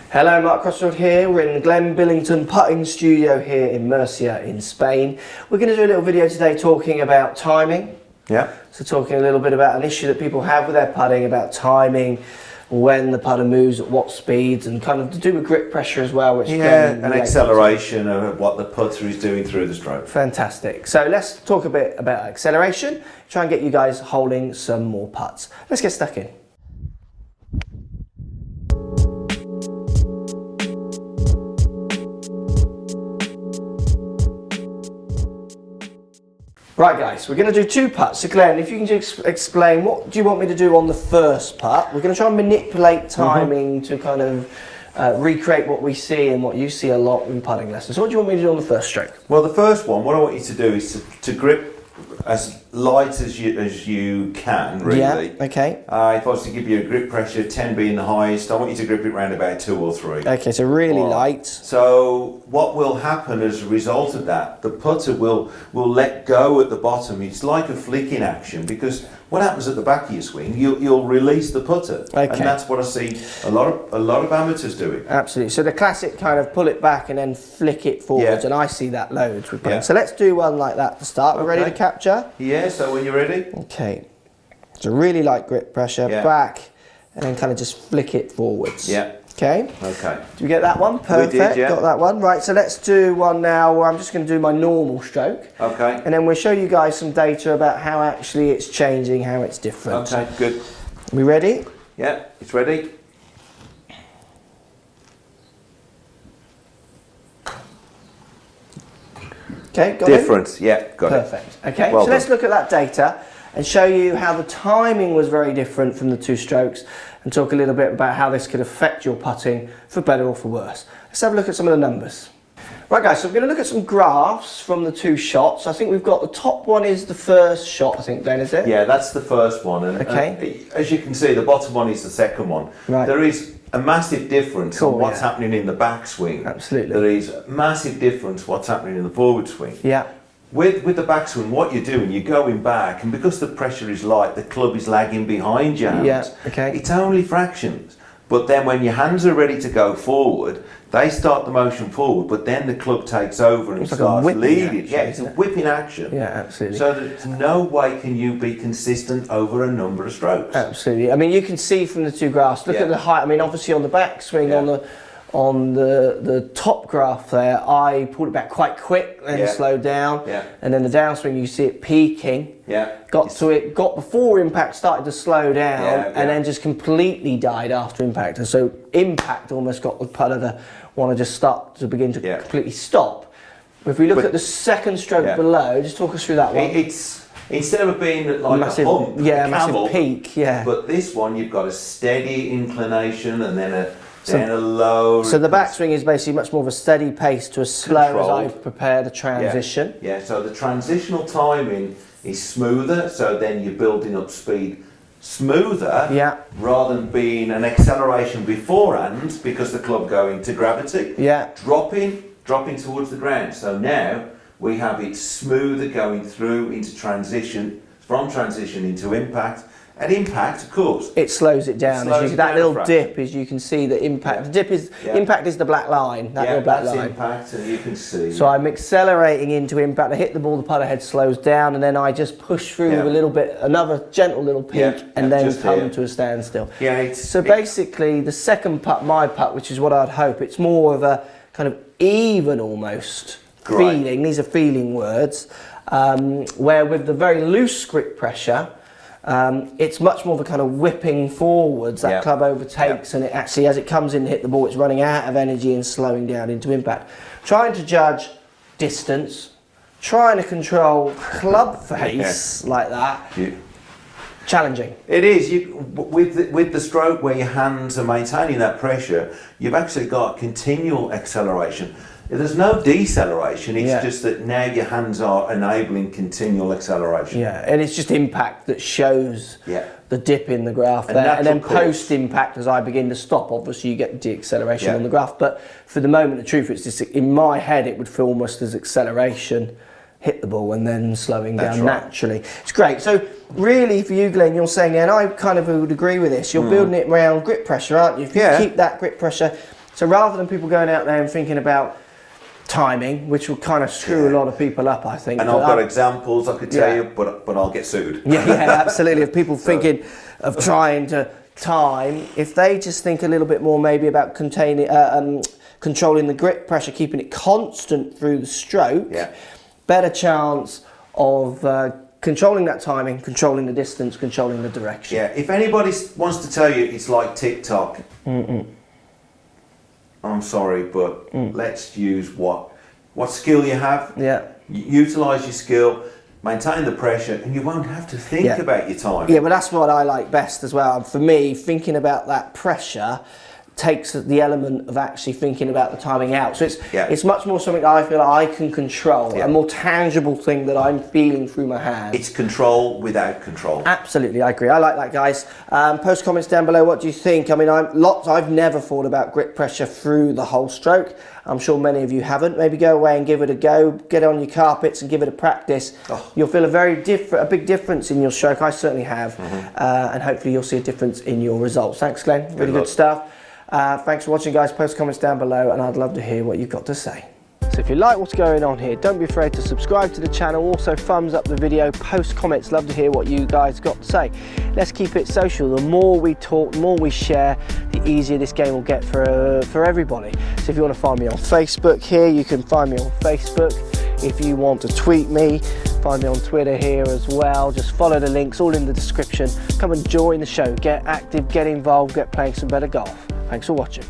Hello, Mark Crossfield here. We're in the Glenn Billington putting studio here in Murcia in Spain. We're going to do a little video today talking about timing. Yeah. So talking a little bit about an issue that people have with their putting, about timing, when the putter moves, at what speeds, and kind of to do with grip pressure as well. Which an acceleration of what the putter is doing through the stroke. Fantastic. So let's talk a bit about acceleration, try and get you guys holding some more putts. Let's get stuck in. Right guys, we're going to do two putts. So Glenn, if you can just explain, what do you want me to do on the first putt? We're going to try and manipulate timing to kind of recreate what we see and what you see a lot in putting lessons. So what do you want me to do on the first stroke? Well, the first one, what I want you to do is to grip as light as you can, really. Yeah, okay. If I was to give you a grip pressure, 10 being the highest, I want you to grip it around about 2 or 3. Okay, so really light. So what will happen as a result of that, the putter will let go at the bottom. It's like a flicking action, because what happens at the back of your swing, you'll release the putter. Okay. And that's what I see a lot of amateurs doing. Absolutely. So the classic kind of pull it back and then flick it forwards, and I see that loads with putting. Yeah. So let's do one like that to start. We're ready to capture? Yeah, so when you're ready. Okay. So really light grip pressure, back, and then kind of just flick it forwards. Yeah. Okay. Okay. Do we get that one? Perfect. We did, yeah. Got that one. Right, so let's do one now where I'm just going to do my normal stroke. Okay. And then we'll show you guys some data about how actually it's changing, how it's different. Okay, good. We ready? Yeah, it's ready. Okay, got Difference, yeah, got it. Perfect. Okay, Well so let's look at that data and show you how the timing was very different from the two strokes, and talk a little bit about how this could affect your putting for better or for worse. Let's have a look at some of the numbers. Right guys, so we're going to look at some graphs from the two shots. I think we've got the top one is the first shot, I think, Glenn, is it? Yeah, that's the first one. And, okay. As you can see, the bottom one is the second one. Right. There is a massive difference on what's happening in the backswing. Absolutely. There is a massive difference what's happening in the forward swing. Yeah. With the backswing, what you're doing, you're going back, and because the pressure is light, the club is lagging behind your hands. Yeah, okay. It's only fractions. But then when your hands are ready to go forward, they start the motion forward, but then the club takes over and starts leading. Action, yeah, it's a whipping action. Yeah, absolutely. So there's no way can you be consistent over a number of strokes. Absolutely. I mean, you can see from the two graphs, look at the height. I mean, obviously on the backswing, on the top graph there, I pulled it back quite quick, then slowed down, and then the downswing, you see it peaking. Got before impact, started to slow down, and then just completely died after impact. And so impact almost got the putter to want to just start to begin to completely stop. If we look at the second stroke below, just talk us through that one. It's instead of being like massive, a hump, a camel, massive peak, But this one, you've got a steady inclination and then a low. So the backswing is basically much more of a steady pace to a slow as I've prepared a transition. Yeah, so the transitional timing is smoother, so then you're building up speed smoother rather than being an acceleration beforehand because the club going to gravity. Dropping towards the ground. So now we have it smoother going through into transition, from transition into impact. At impact, of course, it slows it down. That little dip, as you can see, the impact. The dip is impact is the black line. That little black line. Impact, and you can see. So I'm accelerating into impact. I hit the ball, the putter head slows down, and then I just push through with a little bit, another gentle little peak, and then come to a standstill. So basically, the second putt, my putt, which is what I'd hope, it's more of a kind of even almost feeling. These are feeling words, where with the very loose grip pressure. It's much more of a kind of whipping forwards. That club overtakes, and it actually, as it comes in to hit the ball, it's running out of energy and slowing down into impact. Trying to judge distance, trying to control club face like that. Challenging. It is. With the stroke where your hands are maintaining that pressure, you've actually got continual acceleration. There's no deceleration, it's just that now your hands are enabling continual acceleration. Yeah, and it's just impact that shows the dip in the graph there. And then post-impact, as I begin to stop, obviously you get deceleration on the graph. But for the moment, the truth, it's just in my head, it would feel almost as acceleration, hit the ball and then slowing down naturally. It's great. So really for you, Glenn, you're saying, and I kind of would agree with this, you're building it around grip pressure, aren't you? If you keep that grip pressure So rather than people going out there and thinking about timing, which will kind of screw a lot of people up, I think. And I've got examples I could tell you, but I'll get sued. Yeah, absolutely. If people thinking of trying to time, if they just think a little bit more maybe about controlling the grip pressure, keeping it constant through the stroke, better chance of controlling that timing, controlling the distance, controlling the direction. Yeah, if anybody wants to tell you it's like TikTok, I'm sorry, but let's use what skill you have. Yeah. Utilise your skill, maintain the pressure, and you won't have to think about your time. Yeah, but that's what I like best as well. For me, thinking about that pressure takes the element of actually thinking about the timing out. So it's much more something that I feel like I can control, a more tangible thing that I'm feeling through my hands. It's control without control. Absolutely, I agree. I like that, guys. Post comments down below. What do you think? I mean, I've never thought about grip pressure through the whole stroke. I'm sure many of you haven't. Maybe go away and give it a go. Get on your carpets and give it a practice. You'll feel a big difference in your stroke. I certainly have, and hopefully you'll see a difference in your results. Thanks, Glenn. Really good stuff. Thanks for watching, guys. Post comments down below and I'd love to hear what you've got to say. So if you like what's going on here, don't be afraid to subscribe to the channel. Also thumbs up the video, post comments. Love to hear what you guys got to say. Let's keep it social. The more we talk, the more we share, the easier this game will get for everybody. So if you want to find me on Facebook here, you can find me on Facebook. If you want to tweet me, find me on Twitter here as well. Just follow the links, all in the description. Come and join the show. Get active, get involved, get playing some better golf. Thanks for watching.